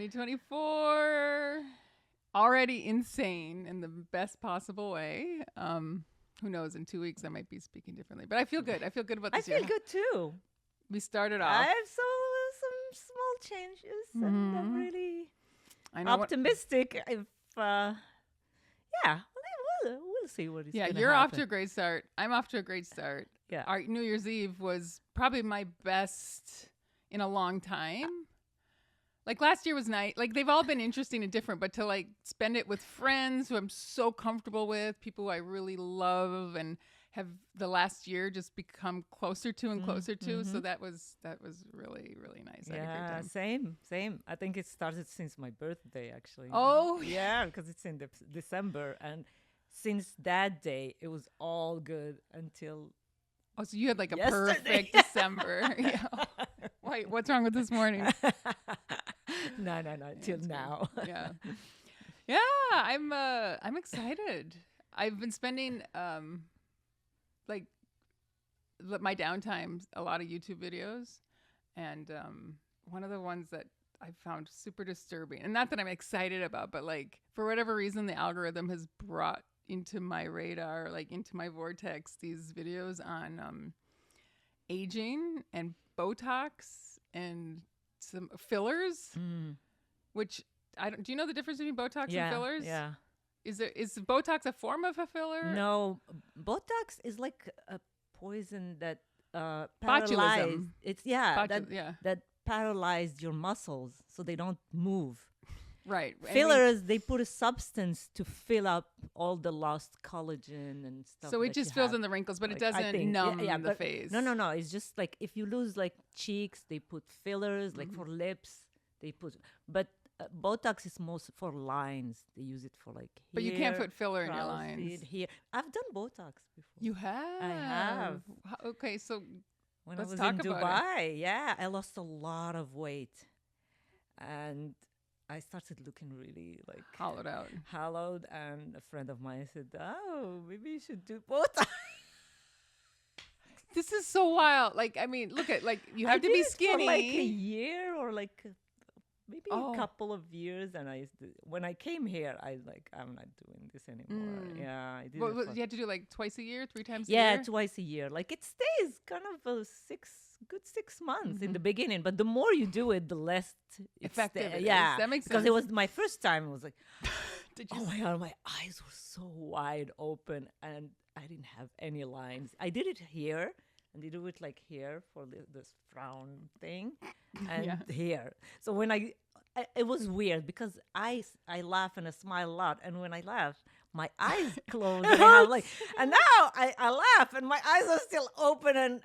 2024 already insane in the best possible way. Who knows? In 2 weeks, I might be speaking differently, but I feel good. I feel good about I this year. feel good too. We started I off. have some small changes, and I'm really I know optimistic. If yeah, we'll see what is. Yeah, gonna you're off happen. to a great start. I'm off to a great start. Yeah. Our New Year's Eve was probably my best in a long time. Like last year was nice. Like they've all been interesting and different, but to like spend it with friends who I'm so comfortable with, people who I really love and have the last year just become closer to and closer to. So that was really, really nice. I had a great time. Same. I think it started since my birthday, actually. Oh, yeah, because it's in December, and since that day, it was all good until. Oh, so you had like a yesterday. perfect December. Yeah. Wait, what's wrong with this morning? No, till now. Yeah. I'm excited. I've been spending like my downtime a lot of YouTube videos, and one of the ones that I found super disturbing, and not that I'm excited about, but like for whatever reason the algorithm has brought into my radar, like into my vortex, these videos on aging and Botox and some fillers, which I don't. Do you know the difference between Botox and fillers? Yeah. Is Botox a form of a filler? No, Botox is like a poison that Botulism. paralyzed. It's that paralyzed your muscles so they don't move. Right. Fillers, they put a substance to fill up all the lost collagen and stuff. So it just fills in the wrinkles, but it doesn't numb the face. No. It's just like if you lose like cheeks, they put fillers. Like for lips, they put. But Botox is most for lines. They use it for like. But you can't put filler in your lines. Here, I've done Botox before. You have. I have. Okay, so when let's I was talk in about Dubai, I lost a lot of weight, and I started looking really like hollowed, and a friend of mine said, "Oh, maybe you should do Botox." This is so wild. Like, I mean, look at like you have to be skinny for like a year or like maybe a couple of years, and when I came here, I'm not doing this anymore. Yeah, I did. You had to do like twice a year, 3 times a year? year? Yeah, twice a year. Like it stays kind of a 6 months in the beginning, but the more you do it, the less effective it is. That makes sense. Because it was my first time. It was like, oh my God, my eyes were so wide open, and I didn't have any lines. I did it here, and they do it like here for this frown thing, and here. So when it was weird because I laugh and I smile a lot, and when I laugh, my eyes close. And now I laugh, and my eyes are still open, and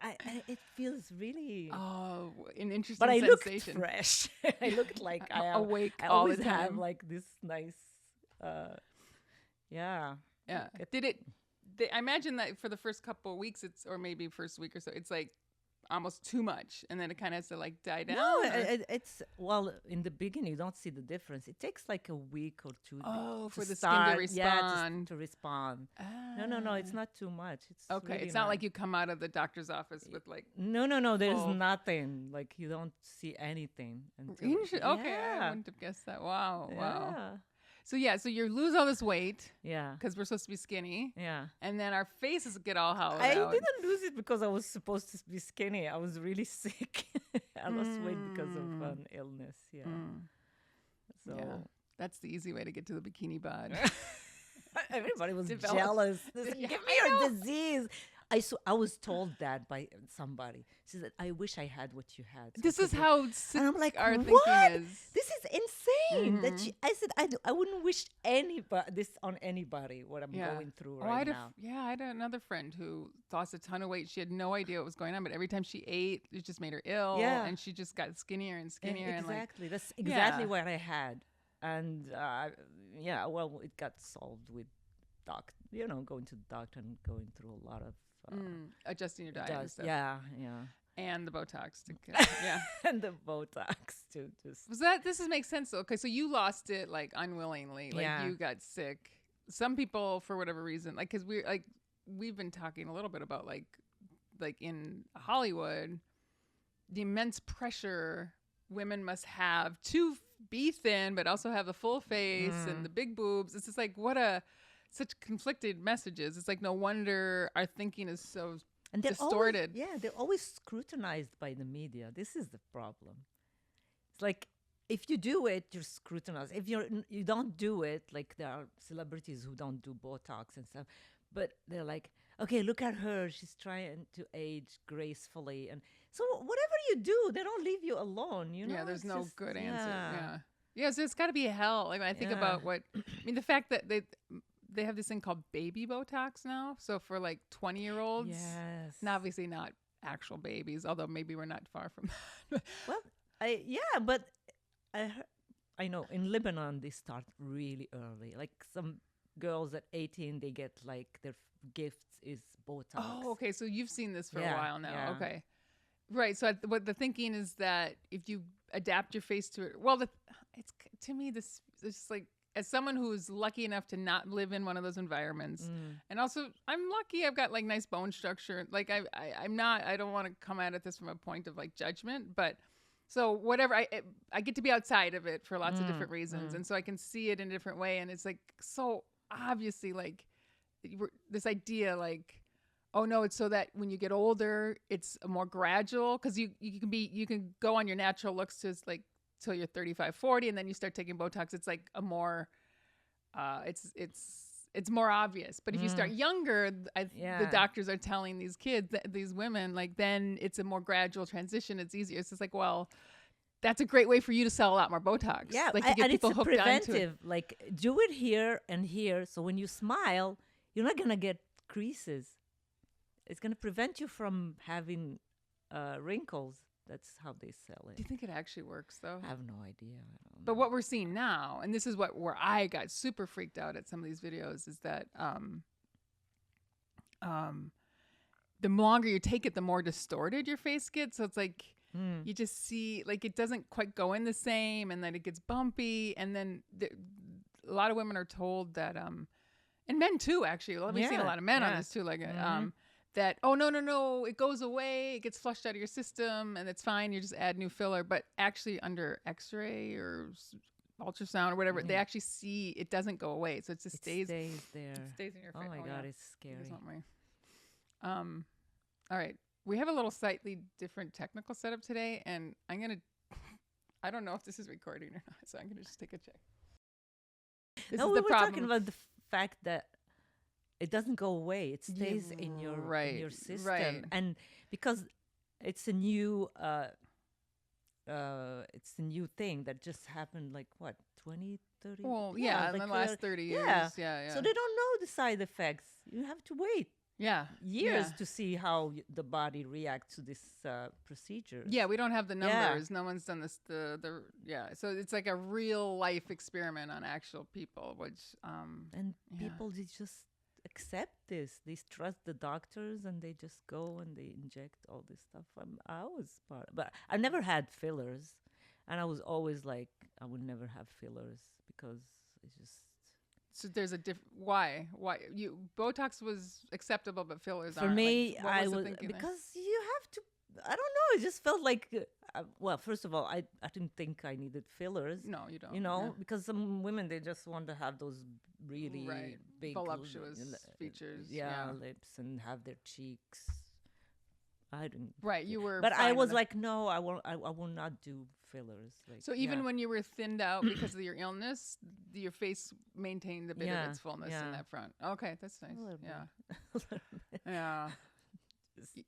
it feels really an interesting but I sensation. Looked fresh. I looked like I am awake I all always the time. have like this nice. Yeah. Did it? I imagine that for the first couple of weeks, or maybe first week or so, it's like almost too much, and then it kind of has to like die down. No, it's in the beginning you don't see the difference. It takes like a week or two. For the skin to respond. Yeah, to respond. No, it's not too much. It's okay. Really it's not like you come out of the doctor's office with like no. There's nothing. Like you don't see anything until. Okay, I wouldn't have guessed that. Wow. So you lose all this weight. Yeah. Because we're supposed to be skinny. Yeah. And then our faces get all hollowed out. I didn't lose it because I was supposed to be skinny. I was really sick. I lost weight because of an illness. Yeah. So that's the easy way to get to the bikini bod. Everybody was jealous. Give me your disease. I was told that by somebody. She said, "I wish I had what you had." So this is how sick and I'm like, our what? thinking is. This is insane. I said, I wouldn't wish this on anybody. What I'm going through right now. I had another friend who lost a ton of weight. She had no idea what was going on, but every time she ate, it just made her ill. Yeah. And she just got skinnier and skinnier. Exactly. That's exactly what I had. And well, it got solved with going to the doctor and going through a lot of adjusting your diet and stuff. Yeah. And the Botox. And the Botox too. This makes sense though. Okay, so you lost it like unwillingly. Like you got sick. Some people, for whatever reason, like because we've been talking a little bit about like in Hollywood, the immense pressure women must have to be thin, but also have the full face and the big boobs. It's just like, such conflicted messages. It's like, no wonder our thinking is so And they're distorted. they're always scrutinized by the media. This is the problem. It's like, if you do it, you're scrutinized. If you don't do it, like there are celebrities who don't do Botox and stuff, but they're like, okay, look at her. She's trying to age gracefully. And so whatever you do, they don't leave you alone, you know? Yeah, there's It's no just- good yeah. answer. Yeah. Yeah, so it's got to be hell. Like, when I think Yeah. about the fact that they have this thing called baby Botox now. So for like 20-year-olds, Yes. and obviously not actual babies, although maybe we're not far from that. Well, but I know in Lebanon they start really early. Like some girls at 18, they get like their gifts is Botox. Oh, okay. So you've seen this for a Yeah, while now. yeah. Okay. Right. So what the thinking is that if you adapt your face to it, well, it's to me, this like, as someone who's lucky enough to not live in one of those environments, and also I'm lucky I've got like nice bone structure. Like I don't want to come at this from a point of like judgment, but so whatever, I get to be outside of it for lots of different reasons, and so I can see it in a different way, and it's like so obviously like this idea like, oh no, it's so that when you get older, it's a more gradual, because you can go on your natural looks to like till you're 35, 40, and then you start taking Botox. It's like a more, it's more obvious. But if you start younger, the doctors are telling these kids, these women, like then it's a more gradual transition. It's easier. It's just like, well, that's a great way for you to sell a lot more Botox. Yeah, like to get and people it's hooked preventive. onto it. Like do it here and here, so when you smile, you're not gonna get creases. It's gonna prevent you from having wrinkles. That's how they sell it. Do you think it actually works though? I have no idea. I don't But know. what we're seeing now, and this is where I got super freaked out at some of these videos, is that the longer you take it, the more distorted your face gets. So it's like you just see like it doesn't quite go in the same, and then it gets bumpy, and then a lot of women are told that and men too, actually. Well, we've seen a lot of men on this too, like that, oh no, it goes away, it gets flushed out of your system, and it's fine. You just add new filler. But actually, under X-ray or ultrasound or whatever, they actually see it doesn't go away. So it just stays there. It stays in your face. Oh my God, yeah. it's scary. Here's one more. All right, we have a little slightly different technical setup today, and I don't know if this is recording or not, so I'm gonna just take a check. This No, is we the were problem. talking about the fact that it doesn't go away. It stays in your right, system, right. and because it's a new thing that just happened. Like what, 20, 30? Well, yeah, in like, the last 30 years. yeah. Yeah. So they don't know the side effects. You have to wait yeah. years Yeah. to see how the body reacts to this procedure. Yeah, we don't have the Yeah. numbers. No one's done this. So it's like a real life experiment on actual people, which And people, they just accept this. They trust the doctors, and they just go and they inject all this stuff. I was part, but I never had fillers, and I was always like, I would never have fillers because it's just. so there's a why Botox was acceptable, but fillers For aren't. me, Like, what I the was thinking there? because you have to. I don't know. It just felt like. Well, first of all, I didn't think I needed fillers. No, you don't. You know, yeah. because some women, they just want to have those really Right. big Voluptuous features, yeah, yeah. lips, and have their cheeks. I didn't. Right, you were. But I fine was with like, no, I will not do fillers. Like, So even yeah. when you were thinned out because of your illness, your face maintained a bit Yeah, of its fullness yeah. in that front. Okay, that's nice. little Yeah, bit. yeah. Just-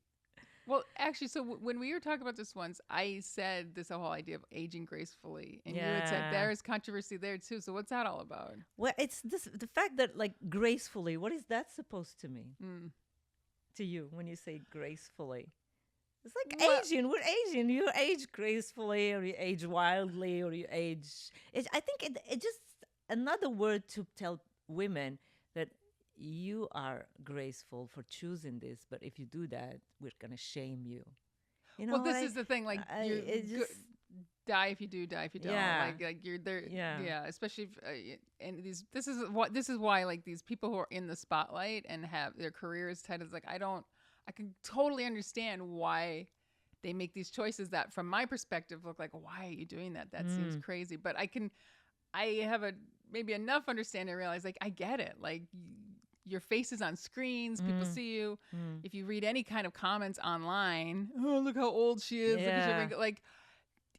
Well, actually, so when we were talking about this once, I said this whole idea of aging gracefully, and you had said Yeah. there is controversy there too. So what's that all about? Well, it's the fact that like gracefully. What is that supposed to mean to you when you say gracefully? It's like Well- aging. We're aging. You age gracefully, or you age wildly, or you age. I think it just another word to tell women that you are graceful for choosing this, but if you do that, we're gonna shame you. You know. Well, this what is the thing. Like, you it just die if you do, die if you don't. Yeah. Like you're there. Yeah. Especially if, and this is why like these people who are in the spotlight and have their careers tied is like I can totally understand why they make these choices that from my perspective look like, why are you doing that? That seems crazy. But I have maybe enough understanding to realize, like, I get it. Like, your face is on screens, people see you. If you read any kind of comments online, oh, look how old she is. Look at her, like,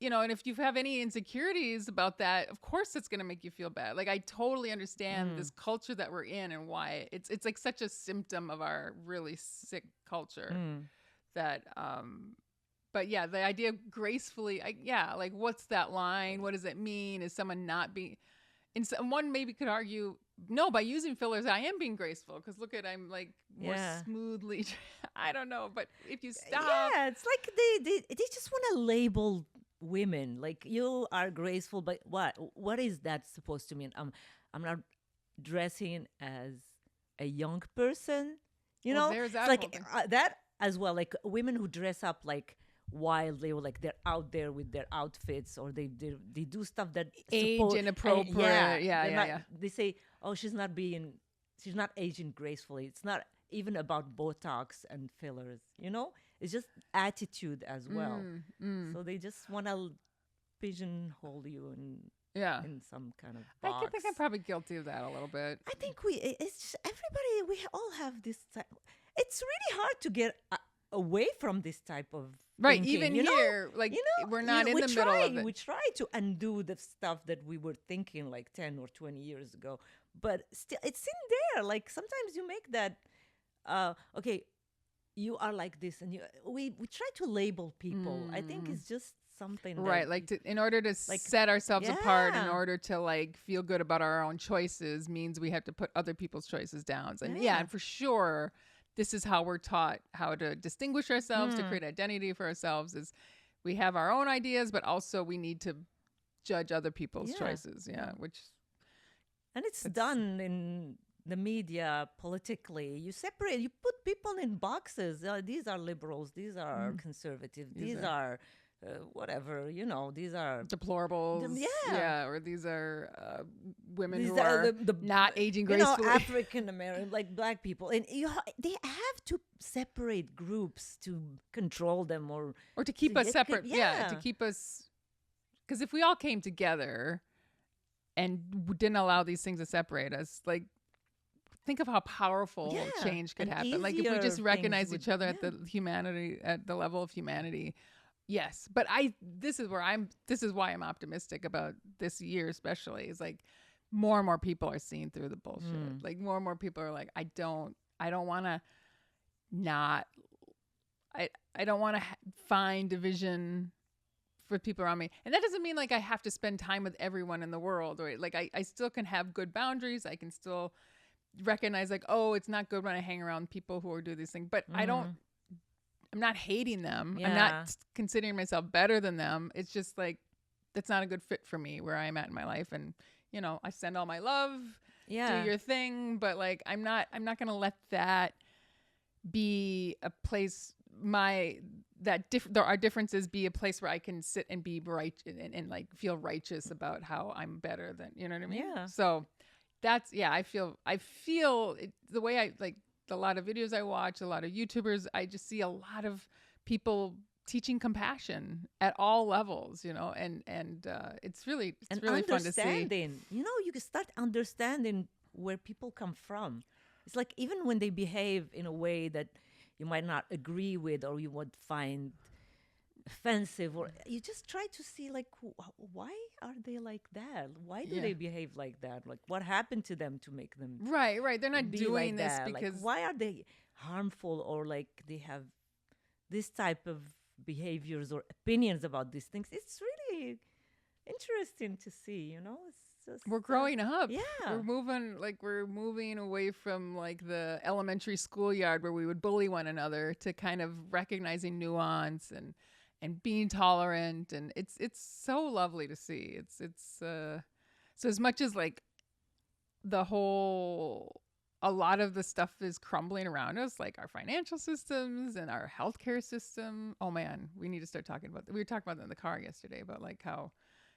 you know, and if you have any insecurities about that, of course it's going to make you feel bad. Like, I totally understand this culture that we're in and why it's like such a symptom of our really sick culture that, but yeah, the idea of gracefully, like, what's that line? What does it mean? Is someone not being, and someone maybe could argue, no, by using fillers, I am being graceful. Cause look at, I'm like more smoothly, I don't know. But if you stop. Yeah, it's like they just want to label women. Like, you are graceful, but what is that supposed to mean? I'm not dressing as a young person, you know? There's that it's whole like thing. that as well. Like, women who dress up like wildly, or like they're out there with their outfits, or they do stuff that Age inappropriate. Yeah. They say, oh, she's not aging gracefully. It's not even about Botox and fillers, you know? It's just attitude as well. So they just want to pigeonhole you in some kind of box. I think I'm probably guilty of that a little bit. I think it's just everybody, we all have this type. It's really hard to get away from this type of thinking, even here, like, we're not in the middle of it. We try to undo the stuff that we were thinking like 10 or 20 years ago, but still it's in there. Like, sometimes you make that okay, you are like this, and we try to label people. I think it's just something right, like, in order to set ourselves apart, in order to, like, feel good about our own choices, means we have to put other people's choices down. And and for sure, this is how we're taught how to distinguish ourselves, to create identity for ourselves, is we have our own ideas, but also we need to judge other people's choices. Which, and it's done in the media, politically. You put people in boxes. These are liberals, these are conservative, these are whatever, these are deplorables. Or these are women these who are not aging gracefully. African American, like black people. And they have to separate groups to control them, or to keep us separate. To keep us, because if we all came together and didn't allow these things to separate us, like, think of how powerful change could happen. Like, if we just recognize each other at the level of humanity. Yes. But this is why I'm optimistic about this year, especially, is like more and more people are seeing through the bullshit. Like, more and more people are like, I don't want to find division for people around me. And that doesn't mean, like, I have to spend time with everyone in the world, or like, I still can have good boundaries. I can still recognize, like, oh, it's not good when I hang around people who are doing these things, but I'm not hating them. I'm not considering myself better than them. It's just like, that's not a good fit for me where I'm at in my life. And, I send all my love, do your thing, but, like, I'm not going to let that be a place, our differences be a place where I can sit and be right and like feel righteous about how I'm better than, you know what I mean? Yeah. So that's, I feel it, the way I, like, a lot of videos I watch, a lot of YouTubers, I just see a lot of people teaching compassion at all levels, and it's really fun to see. You can start understanding where people come from. It's like, even when they behave in a way that you might not agree with, or you would find offensive, or you just try to see, like, why are they like that? Why do they behave like that? Like, what happened to them to make them right? They're not doing like this that? because, like, why are they harmful, or like they have this type of behaviors or opinions about these things? It's really interesting to see. It's just, we're growing up. Yeah, we're moving away from, like, the elementary schoolyard where we would bully one another, to kind of recognizing nuance and being tolerant, and it's so lovely to see. It's so, as much as, like, a lot of the stuff is crumbling around us, like our financial systems and our healthcare system. Oh man, we need to start talking about that. We were talking about that in the car yesterday, about, like, how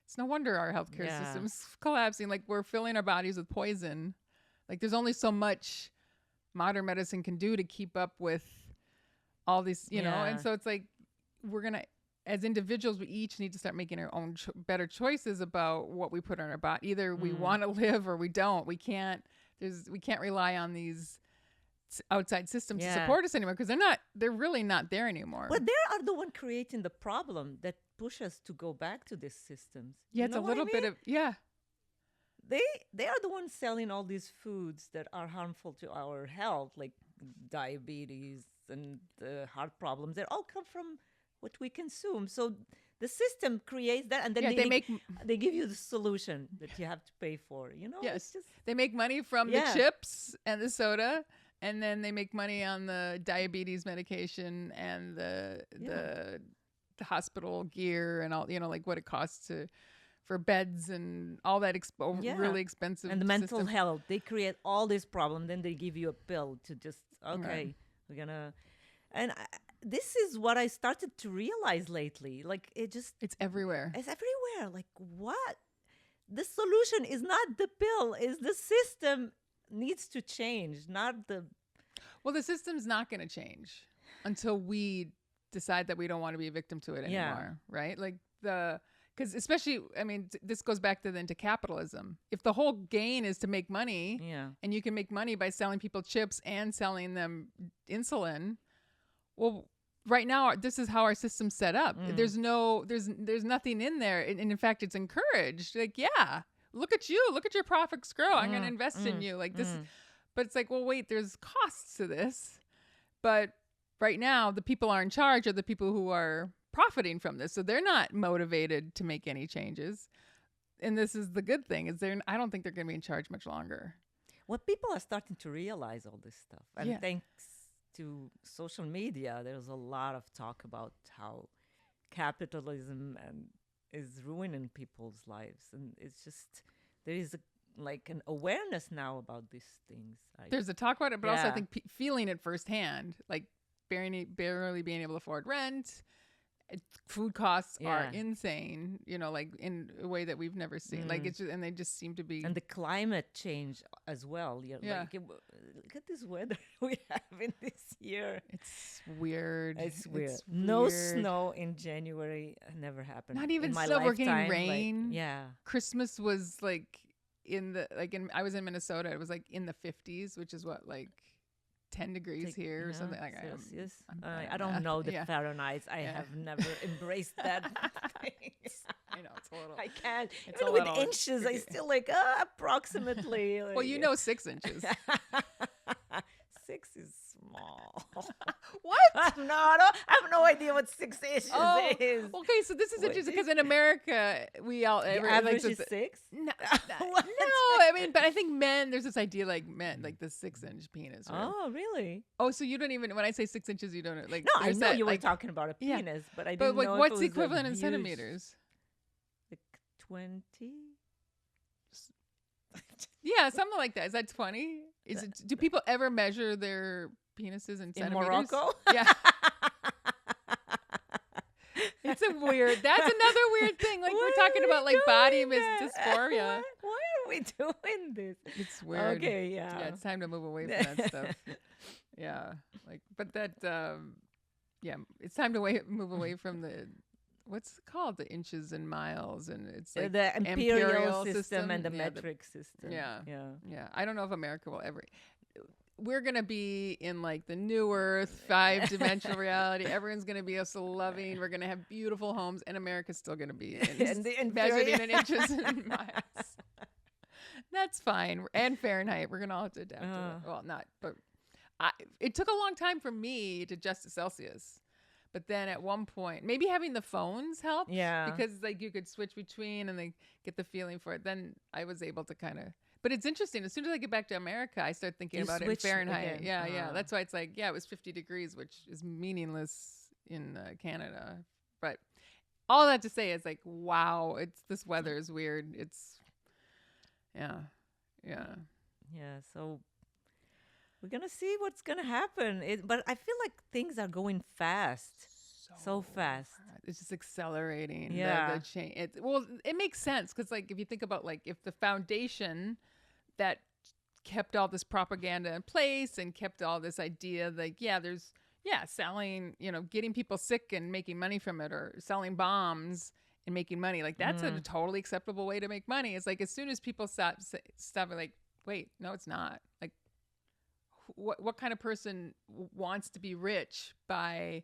it's no wonder our healthcare system's collapsing. Like, we're filling our bodies with poison. Like, there's only so much modern medicine can do to keep up with all these, and so it's like, we're going to, as individuals, we each need to start making our own better choices about what we put on our body. Either we want to live or we don't. We can't rely on these outside systems to support us anymore, because they're really not there anymore. But they are the one creating the problem that push us to go back to these systems. Yeah, it's a little bit of, They are the ones selling all these foods that are harmful to our health, like diabetes and heart problems. They all come from what we consume. So the system creates that, and then they give you the solution that you have to pay for. Yes, they make money from the chips and the soda, and then they make money on the diabetes medication and the hospital gear and all. Like what it costs for beds and all that really expensive. And the mental health, they create all this problem. Then they give you a pill to just we're gonna. And this is what I started to realize lately. Like it's everywhere. It's everywhere. Like what? The solution is not the pill. Is the system needs to change, not the. Well, the system's not going to change until we decide that we don't want to be a victim to it anymore, right? Like because especially, I mean, this goes back to capitalism. If the whole gain is to make money, and you can make money by selling people chips and selling them insulin, well, right now this is how our system's set up. There's nothing in there, and in fact, it's encouraged. Like, look at your profits grow. I'm going to invest in you, like this. But it's like, well, wait, there's costs to this. But right now, the people are in charge are the people who are profiting from this. So they're not motivated to make any changes. And this is the good thing, is I don't think they're going to be in charge much longer. Well, people are starting to realize all this stuff. And thanks to social media, there's a lot of talk about how capitalism is ruining people's lives. And it's just, there is an awareness now about these things. There's a talk about it, but also I think feeling it firsthand, like barely being able to afford rent. Food costs are insane, like in a way that we've never seen. Like it's just, and they just seem to be. And the climate change as well. Like, look at this weather we have in this year. It's weird. It's weird. No snow in January never happened. Not even snow. We're getting rain. Christmas was like I was in Minnesota. It was like in the 50s, which is what, like 10 degrees here or something like that. Yes. I don't know the Fahrenheit. I have never embraced that thing. I know, it's a little. I can't. It's Even with inches, I still approximately. 6 inches. 6 is small. What? No, I have no idea what 6 inches is. Okay, so this is interesting because in America, we all the average is 6. No, I mean, but I think there's this idea like the 6-inch penis. Right? Oh, really? Oh, so you don't even, when I say 6 inches, you don't like. No, I know you were talking about a penis, but I didn't know. But what's the equivalent in centimeters? Like 20. Yeah, something like that. Is that 20? Do people ever measure their penises in centimeters? In Morocco? Yeah. That's another weird thing. Like we're talking about like body dysphoria. Why are we doing this? It's weird. Okay, yeah. Yeah, it's time to move away from that stuff. Yeah. But that, it's time to move away from what's it called? The inches and miles, and it's like the imperial system and the metric system. Yeah. I don't know if America will ever. We're gonna be in like the new Earth, 5-dimensional reality. Everyone's gonna be so loving. We're gonna have beautiful homes, and America's still gonna be measured in inches and miles. That's fine. And Fahrenheit. We're gonna all have to adapt to it. Well, not, but it took a long time for me to adjust to Celsius. But then at one point, maybe having the phones helped. Yeah. Because like you could switch between and they get the feeling for it. Then I was able to kind of. But it's interesting. As soon as I get back to America, I start thinking about it in Fahrenheit. Again. Yeah. That's why it's like, it was 50 degrees, which is meaningless in Canada. But all that to say is like, wow, this weather is weird. It's, yeah. So we're going to see what's going to happen. But I feel like things are going fast. So fast. It's just accelerating. Yeah. The change. It makes sense because, like, if you think about, like, if the foundation that kept all this propaganda in place and kept all this idea, like, there's yeah, selling, getting people sick and making money from it, or selling bombs and making money. Like that's a totally acceptable way to make money. It's like as soon as people stop like, wait, no, it's not. Like what kind of person wants to be rich by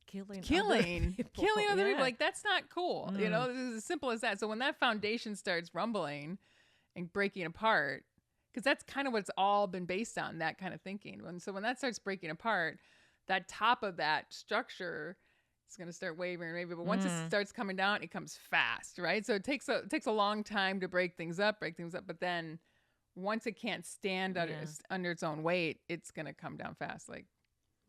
killing other people? Like that's not cool. It's as simple as that. So when that foundation starts rumbling and breaking apart, because that's kind of what it's all been based on, that kind of thinking. When that starts breaking apart, that top of that structure is going to start wavering. But once it starts coming down, it comes fast, right? So it takes a long time to break things up. But then once it can't stand under its own weight, it's going to come down fast. Like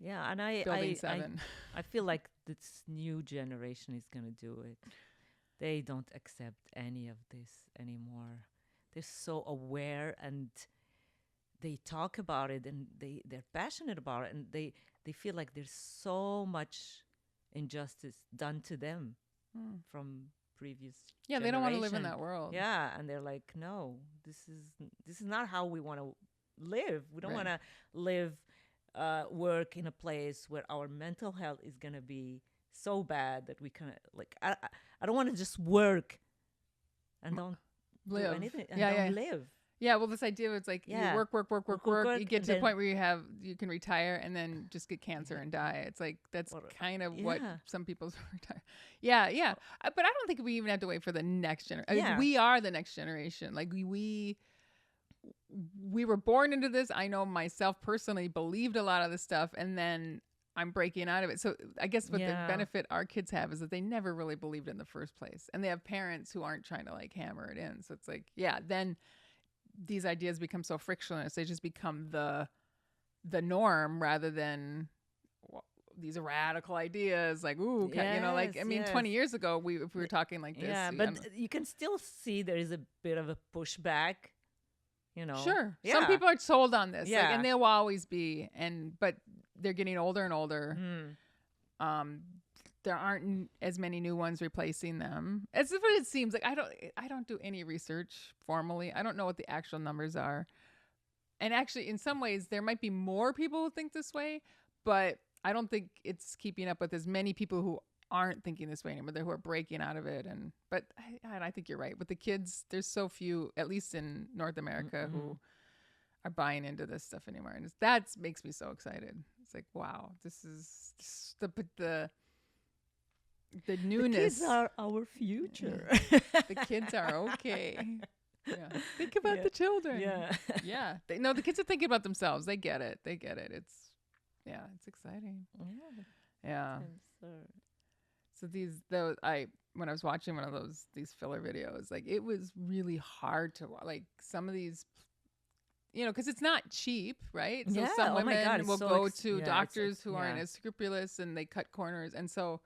and Building 7. I feel like this new generation is going to do it. They don't accept any of this anymore. They're so aware, and they talk about it, and they're passionate about it, and they feel like there's so much injustice done to them from previous they don't want to live in that world. And they're like, no, this is not how we want to live. We don't want to live work in a place where our mental health is going to be so bad that we can I don't want to just work and don't live. Do anything and don't live. Yeah, well, this idea is like you work. You get to the point where you can retire and then just get cancer and die. It's like that's kind of what some people retire. Yeah. But I don't think we even have to wait for the next generation. We are the next generation. Like we were born into this. I know myself personally believed a lot of this stuff, and then I'm breaking out of it. So I guess what the benefit our kids have is that they never really believed it in the first place, and they have parents who aren't trying to like hammer it in. So it's like, then these ideas become so frictionless. They just become the norm rather than these radical ideas. Like, ooh, 20 years ago, if we were talking like this. Yeah, but you can still see there is a bit of a pushback. Sure. Yeah. Some people are sold on this, and they'll always be. But they're getting older and older. There aren't as many new ones replacing them. As if it seems like I don't do any research formally. I don't know what the actual numbers are. And actually, in some ways, there might be more people who think this way, but I don't think it's keeping up with as many people who aren't thinking this way anymore, who are breaking out of it. But I think you're right. With the kids, there's so few, at least in North America, who are buying into this stuff anymore. And that makes me so excited. It's like, wow, this is the newness. The kids are our future. The kids are okay. Yeah. Think about the children. Yeah. The kids are thinking about themselves. They get it. It's exciting. Yeah. So when I was watching one of these filler videos, like it was really hard to like some of these, because it's not cheap, right? So some women will go to doctors who aren't as scrupulous, and they cut corners. And so,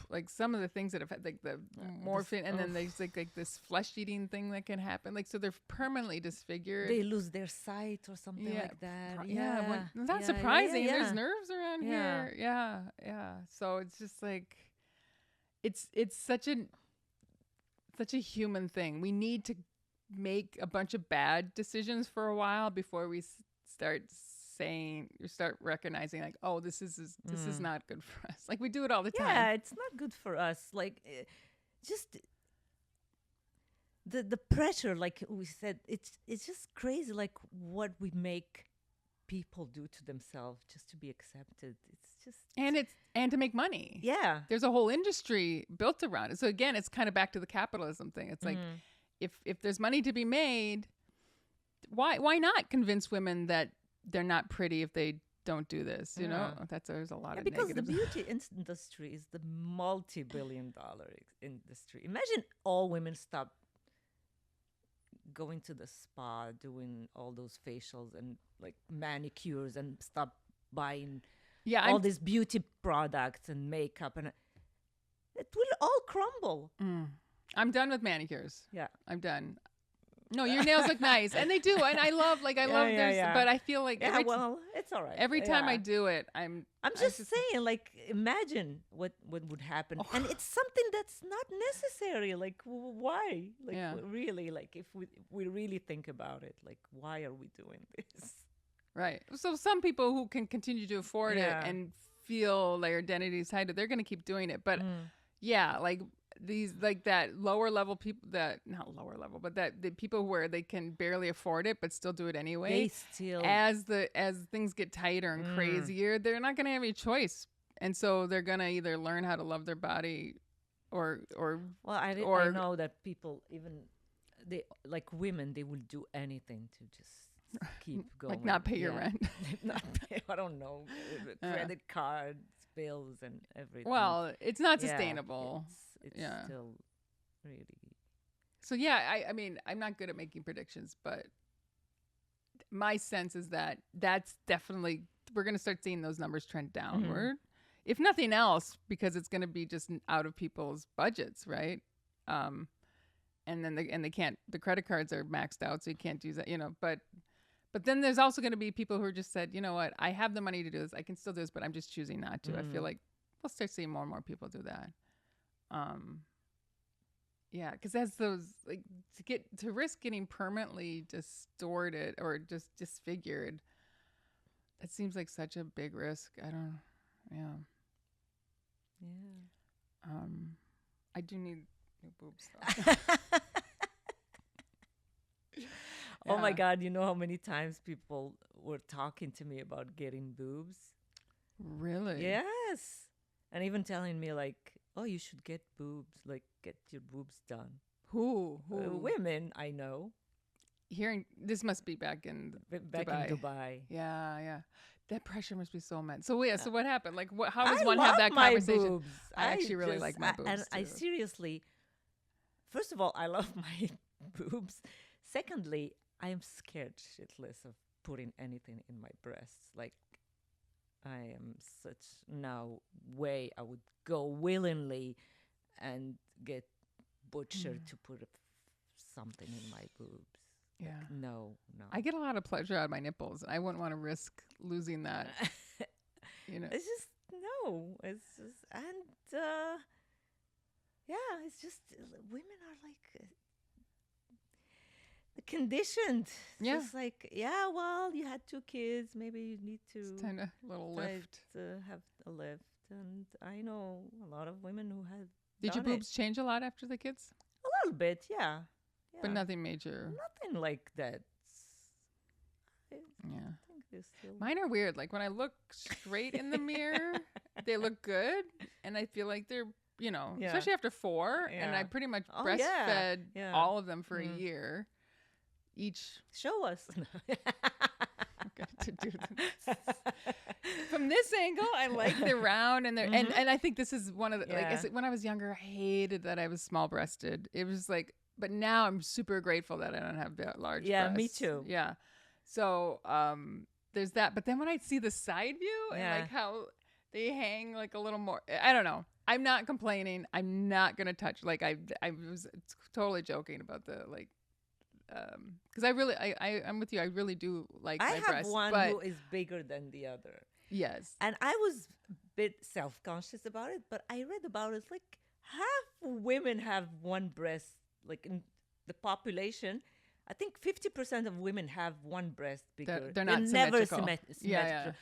like some of the things that have had, like the morphine, and then there's like this flesh eating thing that can happen. Like, so they're permanently disfigured. They lose their sight or something like that. Not surprising. There's nerves around here. Yeah. So it's just like, it's such a human thing. We need to make a bunch of bad decisions for a while before we start recognizing like, oh, this is not good for us. Like we do it all the time. Yeah, it's not good for us. Like just the pressure, like we said, it's just crazy. Like what we make people do to themselves just to be accepted. It's just and to make money. Yeah, there's a whole industry built around it. So again, it's kind of back to the capitalism thing. It's like if there's money to be made, why not convince women that they're not pretty if they don't do this? There's a lot of because negatives. The beauty industry is the multi-billion-dollar industry. Imagine all women stop going to the spa, doing all those facials and like manicures, and stop buying all these beauty products and makeup, and it will all crumble. I'm done with manicures. Yeah, I'm done. No, your nails look nice, and they do, and I love but I feel like it's all right. Every time I do it, I'm just saying, like, imagine what would happen, and it's something that's not necessary. Like, why? Like, really, like, if we really think about it, like, why are we doing this? Right. So some people who can continue to afford it and feel their identity is tied to, they're going to keep doing it. But yeah, like these, like that lower level people, that not lower level, but that the people where they can barely afford it but still do it anyway. They still, as things get tighter and crazier, they're not going to have any choice, and so they're going to either learn how to love their body, or well, I know that people, even they, like women, they will do anything to just keep going. Like not pay your rent. Not pay, I don't know, credit cards, bills, and everything. Well, it's not sustainable. It's still really. So yeah, I mean, I'm not good at making predictions, but my sense is that that's definitely, we're going to start seeing those numbers trend downward, if nothing else, because it's going to be just out of people's budgets, right? And then they can't, the credit cards are maxed out, so you can't use that, But then there's also going to be people who are just said, you know what, I have the money to do this. I can still do this, but I'm just choosing not to. I feel like we'll start seeing more and more people do that. Yeah, because as those, like, to risk getting permanently distorted or just disfigured, that seems like such a big risk. Yeah. I do need new boobs though. Oh my God, you know how many times people were talking to me about getting boobs? Really? Yes. And even telling me like, oh, you should get boobs, like get your boobs done. Who? Women, I know. This must be back in Dubai. In Dubai. Yeah. That pressure must be so immense. So so what happened? Like, how does I one have that conversation? Boobs. I actually really like my boobs. And too. I seriously, first of all, I love my boobs. Secondly, I am scared shitless of putting anything in my breasts. Like, I am no way I would go willingly and get butchered to put something in my boobs. Yeah. Like, no. I get a lot of pleasure out of my nipples. I wouldn't want to risk losing that. It's just, no. It's just, and it's just, women are like, conditioned. Yeah. Just like, well, you had 2 kids. Maybe you need to kind of little lift. Have a lift. And I know a lot of women who have. Did your boobs change a lot after the kids? A little bit, yeah. But nothing major. Nothing like that. Yeah. I think they're still. Mine are weird. Like when I look straight in the mirror, they look good, and I feel like they're, especially after 4, and I pretty much breastfed all of them for a year. Each. Show us. To do this. From this angle, I like the round and and I think this is one of the, like I said, when I was younger, I hated that I was small breasted. It was like, but now I'm super grateful that I don't have that large breasts. Me too. Yeah. So there's that. But then when I see the side view and like how they hang like a little more, I don't know. I'm not complaining. I'm not gonna touch. Like I was totally joking about the like. Because I'm with you. I really do like my breasts. I have one who is bigger than the other. Yes. And I was a bit self-conscious about it, but I read about it. Like half women have one breast. Like in the population, I think 50% of women have one breast bigger. They're not never symmetrical. Yeah.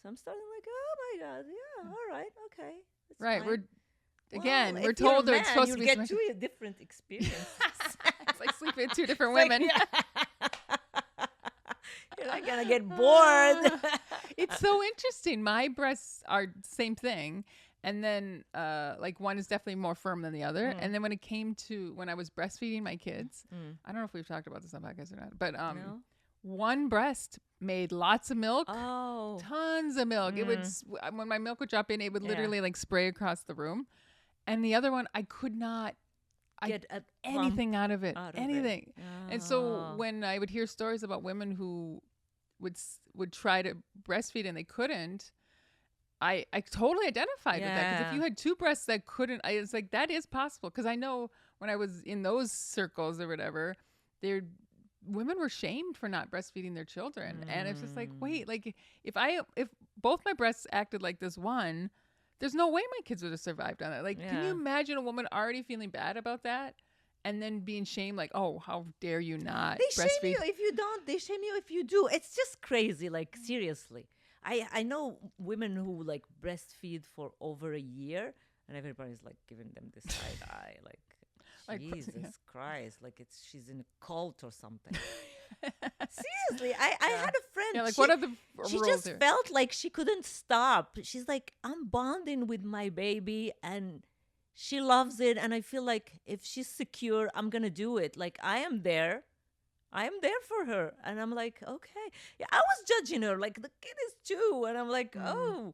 So I'm starting like, oh my God, yeah, all right, okay. Right. Fine. We're told they're supposed to be get 2 different experiences. It's like sleeping with 2 different women. You're not gonna get bored. It's so interesting. My breasts are same thing, and then like one is definitely more firm than the other. And then when it came to when I was breastfeeding my kids, I don't know if we've talked about this on podcast or not, but no? One breast made lots of milk. Oh, tons of milk. It would when my milk would drop in, it would literally like spray across the room. And the other one, I could not get anything out of it. Anything. And so when I would hear stories about women who would try to breastfeed and they couldn't, I totally identified with that. Because if you had 2 breasts that couldn't, it's like that is possible. Because I know when I was in those circles or whatever, women were shamed for not breastfeeding their children. And it's just like, wait, like if both my breasts acted like this one, there's no way my kids would have survived on that. Like, can you imagine a woman already feeling bad about that? and then being shamed like, oh, how dare you not They shame breastfeed? you if you don't. They shame you if you do. It's just crazy. Like seriously, I know women who like breastfeed for over a year, and everybody's like giving them this side eye, like Like, Jesus yeah. Christ, like she's in a cult or something. Seriously, I Yeah. had a friend. Yeah, like she, what are the she rules just here? felt like she couldn't stop. She's like, I'm bonding with my baby, and she loves it, and I feel like if she's secure, I'm gonna do it. Like I am there. I am there for her. And I'm like, okay. Yeah, I was judging her. Like, the kid is 2. And I'm like, oh,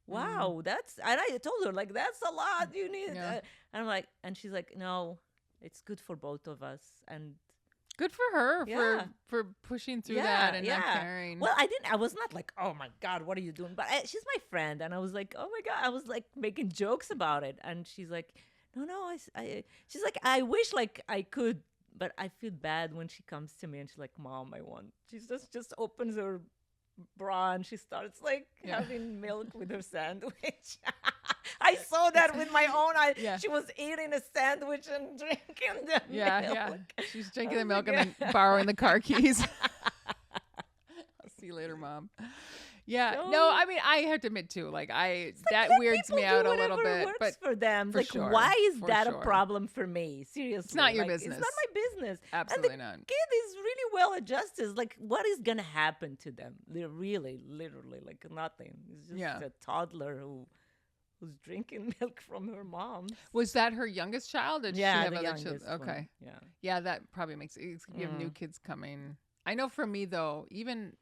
wow. That's, and I told her, like, that's a lot. You need, Yeah. and I'm like, and she's like, no, it's good for both of us. And Good for her Yeah. for pushing through yeah, that and not yeah. caring. Well, I was not like, oh my God, what are you doing? But she's my friend. And I was like, oh my God. I was like making jokes about it. And she's like, no, she's like, I wish like I could, but I feel bad when she comes to me and she's like, Mom, I want. She just opens her bra and she starts like Yeah. having milk with her sandwich. I saw that with my own eyes. Yeah. She was eating a sandwich and drinking the yeah, milk. yeah. She's drinking Oh the my milk and then God. borrowing the car keys. I'll see you later, Mom. Yeah. So- No, I mean, I have to admit too, like that Let weirds people me do out a little whatever bit, works but for them. for Like, sure, why is for that sure. a problem for me? Seriously, not your like, business. It's not my business. absolutely and the not. kid is really well adjusted. Like, what is gonna happen to them? They're really, literally, like nothing. It's just Yeah. a toddler who's drinking milk from her mom. Was that her youngest child? Or did she have the other youngest children? one. Okay. Yeah. Yeah, that probably makes it. You have new kids coming. I know for me though, even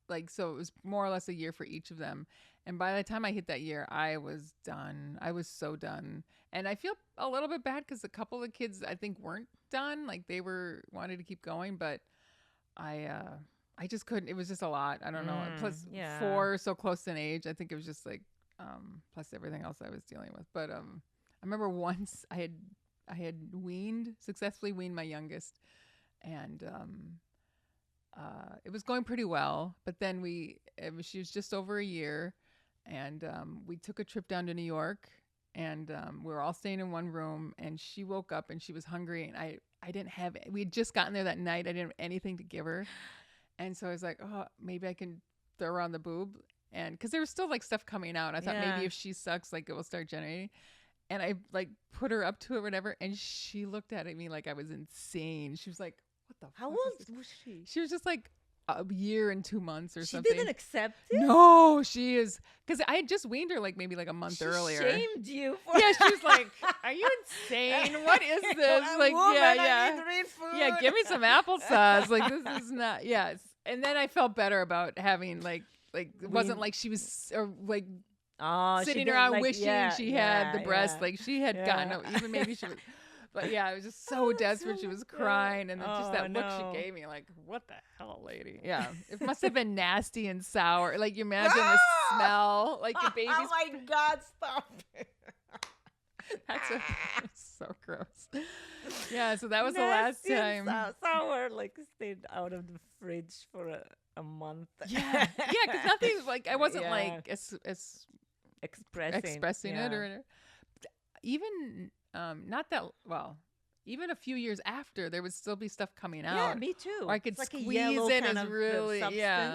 like so it was more or less a year for each of them. And by the time I hit that year, I was done. I was so done. And I feel a little bit bad because a couple of the kids I think weren't done. Like they wanted to keep going, but I just couldn't. It was just a lot. I don't know. Plus yeah. 4 so close in age. I think it was just like plus everything else I was dealing with. But I remember once I had successfully weaned my youngest, and it was going pretty well. But then she was just over a year, and we took a trip down to New York, and we were all staying in one room. And she woke up and she was hungry, and I didn't have. We had just gotten there that night. I didn't have anything to give her, and so I was like, oh, maybe I can throw her on the boob. And because there was still like stuff coming out, I thought Yeah. maybe if she sucks, like it will start generating. And I like put her up to it, or whatever, and she looked at me like I was insane. She was like, "What the? How fuck is old this?" was she? She was just like a year and 2 months or She something. didn't accept it. No, she is because I had just weaned her like maybe like a month She earlier. shamed you. For Yeah, she was like, "Are you insane? What is this?" I'm Like, woman, yeah, I yeah. need to eat food. Yeah, give me some applesauce. Like this is not. Yes, and then I felt better about having like it wasn't like she was or like Oh, she sitting did, around like, wishing yeah, she had the yeah, breast. yeah. Like she had gotten even maybe she was. But yeah, it was just so Oh, desperate. so She was good. crying, and then just that Oh, look no. she gave me, like, "What the hell, lady?" Yeah, it must have been nasty and sour. Like you imagine the smell, like your baby's. Oh my God! Stop it. It's so gross. Yeah, so that was the last Nasty and time. sour, like stayed out of the fridge for a month. Yeah, yeah, because nothing like I wasn't Yeah. like as expressing it yeah. or even not that well. Even a few years after, there would still be stuff coming Yeah, out. me too. Or I could It's like a squeeze yellow it kind as of, really, yeah.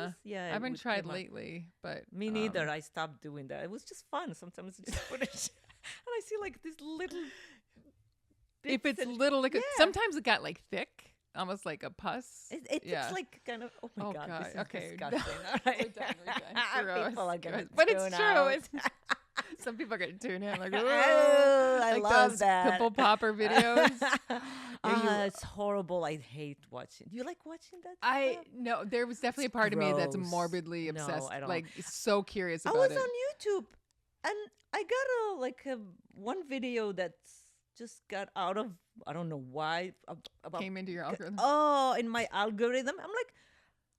substance. Yeah, I it haven't would tried come up. lately, but Me neither. I stopped doing that. It was just fun. Sometimes I just put it, and I see like this little. If bits it's and- little, like yeah. sometimes it got like thick, almost like a pus. It's yeah. like kind of. Oh my Oh, God! God. This is Okay. disgusting. No. All right. We're done. Gross. People are gonna Gross. But it's tune true. out. It's, some people are gonna tune in like, Oh, I like love those that. pimple popper videos. It's horrible. I hate watching. Do you like watching that? I stuff? no, there was definitely a It's part of me that's gross. morbidly No, obsessed, I don't. like so curious I about was it. on YouTube, and I got one video that's just got out of, I don't know why, about Came into your algorithm. in my algorithm. I'm like,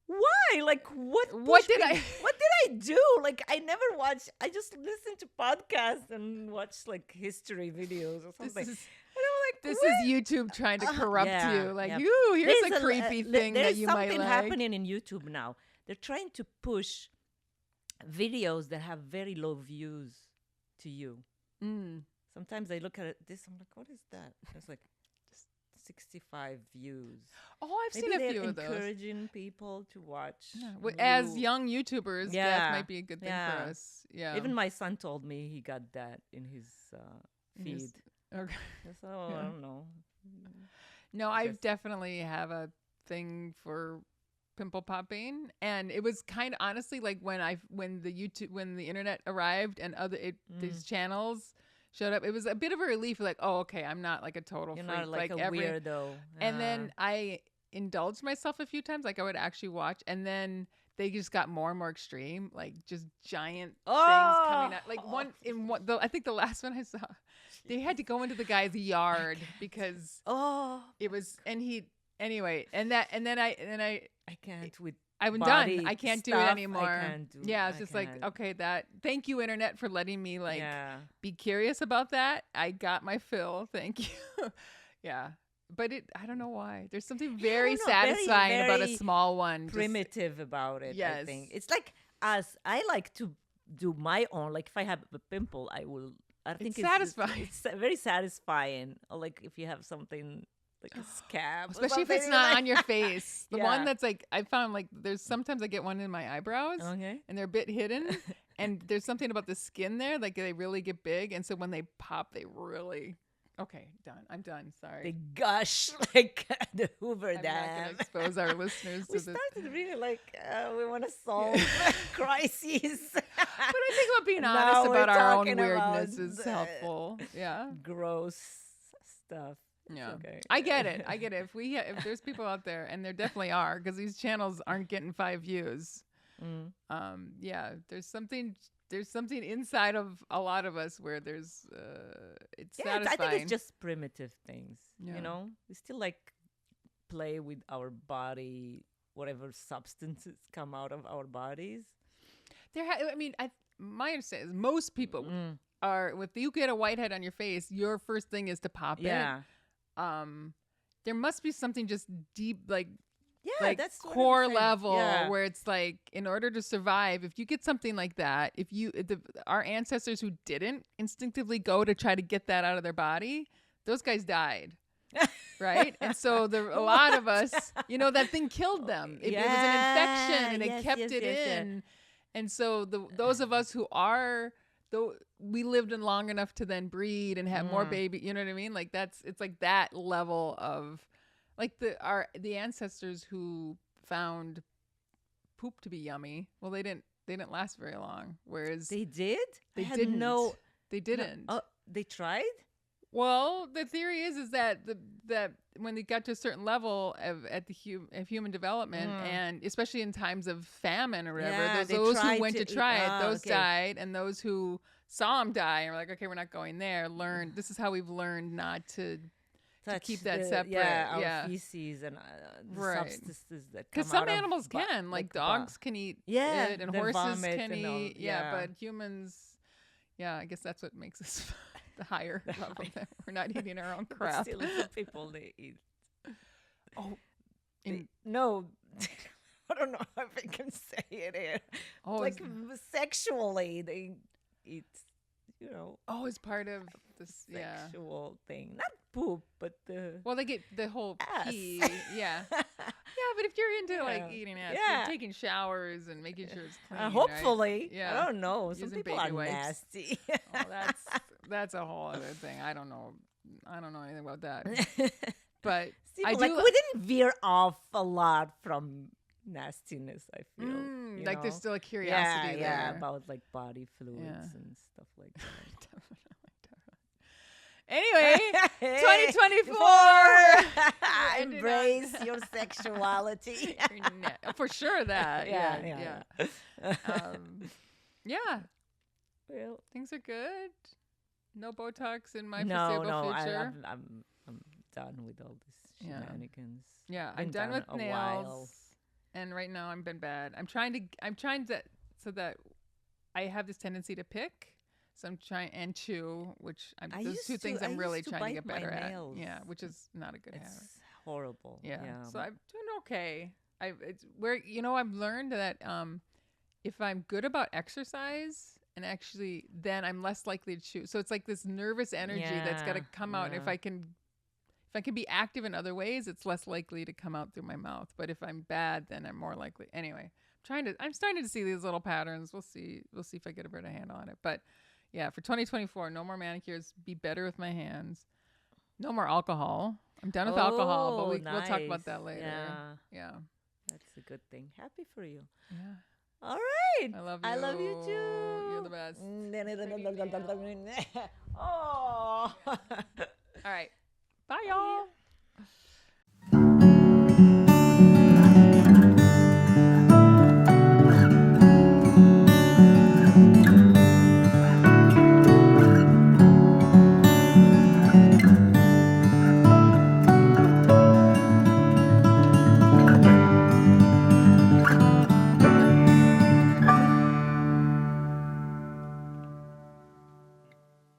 why? Like, what What pushed did me? I- What did I do? Like, I never watch. I just listen to podcasts and watch like history videos or something. This is and I'm like, this what? is YouTube trying to corrupt Yeah, you. Like, yeah. you here's There's a creepy thing there's that you might something like. happening in YouTube now. They're trying to push videos that have very low views to you. Mm. Sometimes I look at this, I'm like, what is that? It's like, 65 views. Oh, I've Maybe seen a they're few of those. encouraging people to watch. As new- young YouTubers, that might be a good thing yeah. for us. Yeah. Even my son told me he got that in his feed. Yes. Okay. So Yeah. I don't know. No, I Just- definitely have a thing for pimple popping, and it was kind of honestly like when the internet arrived and these channels showed up, it was a bit of a relief. Like, oh, okay, I'm not like a total You're freak, not like a weirdo. And then I indulged myself a few times. Like I would actually watch, and then they just got more and more extreme, like just giant things coming out. Like I think the last one I saw, they had to go into the guy's yard because it was, and he anyway, and then I can't with. I'm body done. I can't do it stuff, anymore. I can't do, yeah, it's I just like, can't. okay, thank you, internet, for letting me like Yeah. be curious about that. I got my fill. Thank you. Yeah. But I don't know why. There's something very don't know, satisfying about a very small one. Just- primitive about it. I Yes. think it's like I like to do my own. Like if I have a pimple, I will. I think It's satisfying. It's very satisfying. Or like if you have something like a scab, or Especially if it's something, not like- on your face. The one Yeah. that's like, I found like there's sometimes I get one in my eyebrows Okay. and they're a bit hidden. And there's something about the skin there, like they really get big. And so when they pop, they really, okay, done. I'm done. Sorry. They gush like the Hoover I'm not Dam. going to expose our listeners to We this. started really like we want to solve crises. But I think about being Now honest we're about our own talking about weirdness is the- helpful. Yeah. Gross stuff. It's Yeah. okay. I get it. I get it. If there's people out there, and there definitely are, because these channels aren't getting 5 views. Yeah, there's something inside of a lot of us where there's it's Yeah, I satisfying. think it's just primitive things. Yeah. You know, we still like play with our body, whatever substances come out of our bodies. My understanding is most people are, if you get a whitehead on your face, your first thing is to pop Yeah. it. There must be something just deep, like Yeah, that's what I'm core saying. level Yeah. where it's like, in order to survive, if you get something like that, our ancestors who didn't instinctively go to try to get that out of their body, those guys died. Right? And so a lot of us, that thing killed them. It was an infection and it kept it in. And so those of us who are, though, we lived in long enough to then breed and have more baby, you know what I mean? Like it's like that level of, like the ancestors who found poop to be yummy. Well, they didn't last very long. Whereas They did? they I had didn't. No, They didn't. Oh, they tried? Well, the theory is that that when they got to a certain level of human development, and especially in times of famine or whatever, Yeah, they those who tried went to to try eat- it, those okay. died, and those who saw them die and were like, okay, we're not going there. This is how we've learned not to Touch keep that the- separate. Yeah, our Yeah. feces and the Right. substances that come Because out some of animals bo- can, like bo- dogs can eat Yeah, it, and their horses vomit can and all- eat. Yeah, but humans, I guess that's what makes us the higher level. That we're not eating our own But crap. still, some people they eat. Oh, No, I don't know if I can say it here. Oh, Like sexually, they eat. it's part of this. Yeah. Sexual thing, not poop, but the. Well, they get the whole Ass. pee. Yeah. Yeah, but if you're into like Yeah. eating ass, Yeah. you're taking showers and making sure it's clean. right? Hopefully, Yeah. I don't know. Some Using people are baby wipes. nasty. Oh, that's a whole other thing. I don't know anything about that. But See, I like do. we didn't veer off a lot from nastiness. I feel you like there's know? still a curiosity yeah, there. about like body fluids Yeah. and stuff like that. Anyway, 2024. ended on- Embrace your sexuality. For sure that. Yeah. Yeah. Well, Things are good. No Botox in my no, foreseeable future. I'm done with all this Yeah. shenanigans. Yeah, Been I'm done with a nails. while. And right now I've been bad. I'm trying to so that I have this tendency to pick. So I'm trying and chew, which I those used two things to- I I'm really used to trying to bite get my better at. nails. Yeah, which is not a good It's habit. horrible. Yeah. So but- I'm doing okay. It's where I've learned that if I'm good about exercise and actually then I'm less likely to chew. So it's like this nervous energy that's got to Yeah, come out. And If I can be active in other ways, it's less likely to come out through my mouth. But if I'm bad, then I'm more likely. Anyway, I'm starting to see these little patterns. We'll see if I get a better handle on it. But yeah, for 2024, no more manicures. Be better with my hands. No more alcohol. I'm done with alcohol, but we'll talk about that later. Yeah. That's a good thing. Happy for you. Yeah. All right. I love you. I love you too. You're the best. Oh. All right. Bye, y'all.